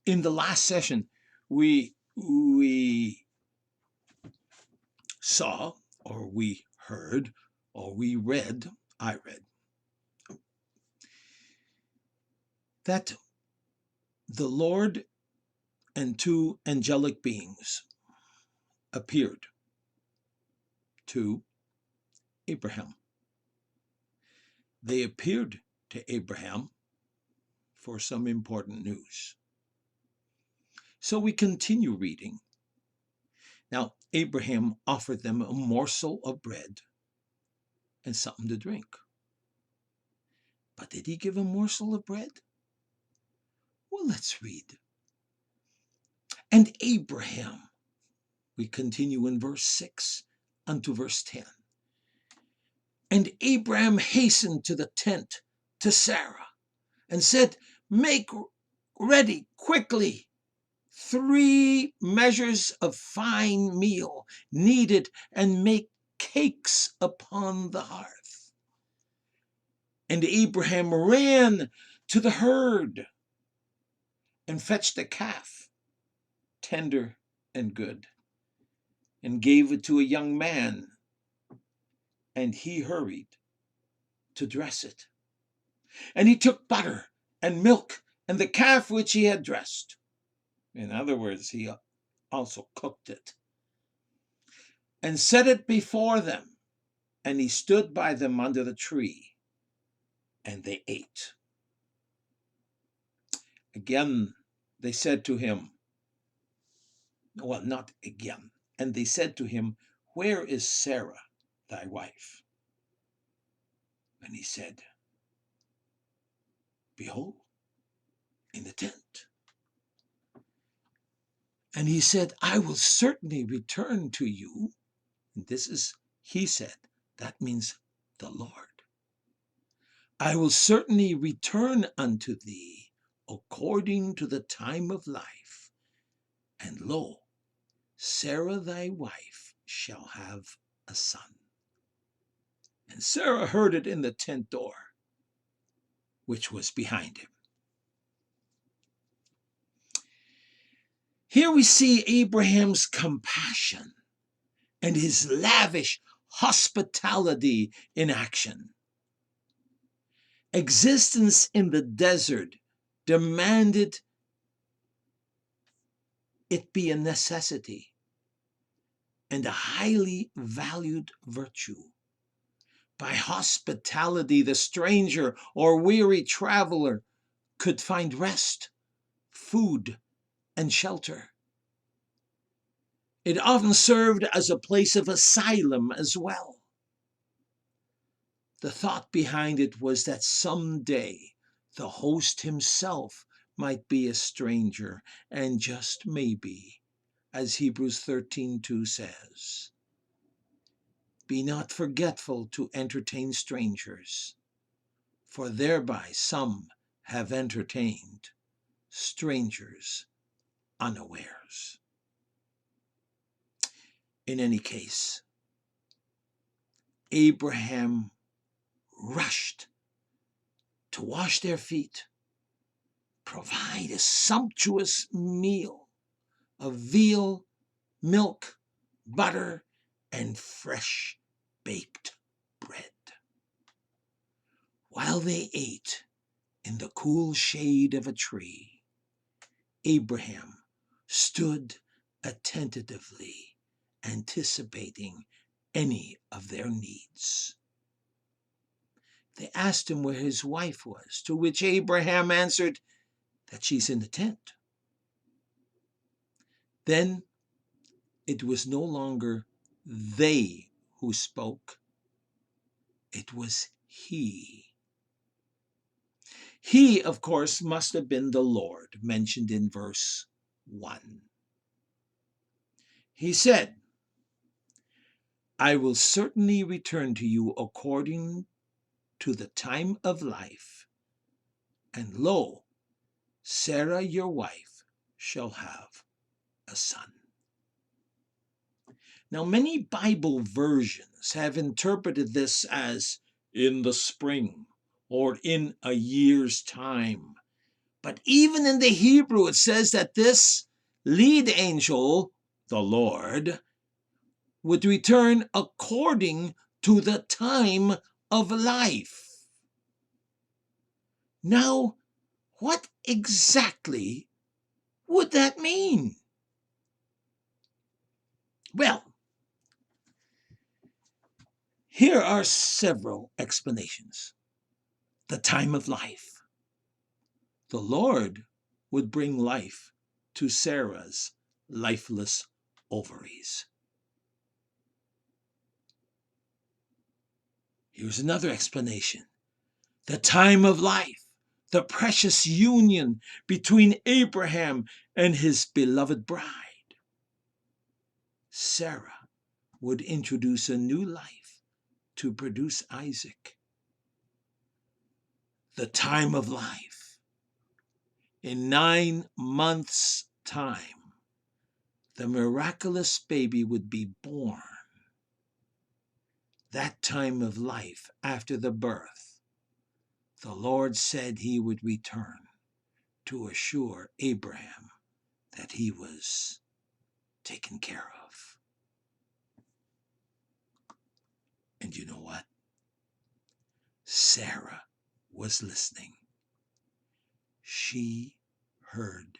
In the last session, we saw, or we heard, or we read, I read, that the Lord and two angelic beings appeared to Abraham. They appeared to Abraham for some important news. So we continue reading. Now, Abraham offered them a morsel of bread and something to drink. But did he give a morsel of bread? Well, let's read. And Abraham, we continue in verse 6 unto verse 10. And Abraham hastened to the tent to Sarah and said, make ready quickly 3 measures of fine meal, knead it, and make cakes upon the hearth. And Abraham ran to the herd and fetched a calf, tender and good, and gave it to a young man, and he hurried to dress it. And he took butter and milk and the calf which he had dressed. In other words, he also cooked it, and set it before them. And he stood by them under the tree, and they ate. Again, they said to him, well, not again. And they said to him, where is Sarah, thy wife? And he said, behold, in the tent. And he said, I will certainly return to you. And this is, he said, that means the Lord. I will certainly return unto thee according to the time of life. And lo, Sarah thy wife shall have a son. And Sarah heard it in the tent door, which was behind him. Here we see Abraham's compassion and his lavish hospitality in action. Existence in the desert demanded it be a necessity and a highly valued virtue. By hospitality, the stranger or weary traveler could find rest, food, and shelter. It often served as a place of asylum as well. The thought behind it was that someday the host himself might be a stranger, and just maybe, as Hebrews 13:2 says, be not forgetful to entertain strangers, for thereby some have entertained strangers unawares. In any case, Abraham rushed to wash their feet, provide a sumptuous meal of veal, milk, butter, and fresh baked bread. While they ate in the cool shade of a tree, Abraham stood attentively anticipating any of their needs. They asked him where his wife was, to which Abraham answered that she's in the tent. Then it was no longer they who spoke, it was he. He, of course, must have been the Lord, mentioned in verse 1. He said, I will certainly return to you according to the time of life, and lo, Sarah your wife shall have a son. Now, many Bible versions have interpreted this as in the spring or in a year's time, But even in the Hebrew, it says that this lead angel, the Lord, would return according to the time of life. Now, what exactly would that mean? Well, here are several explanations. The time of life. The Lord would bring life to Sarah's lifeless ovaries. Here's another explanation. The time of life, the precious union between Abraham and his beloved bride. Sarah would introduce a new life to produce Isaac. The time of life. In 9 months' time, the miraculous baby would be born. That time of life after the birth, the Lord said he would return to assure Abraham that he was taken care of. And you know what? Sarah was listening. She heard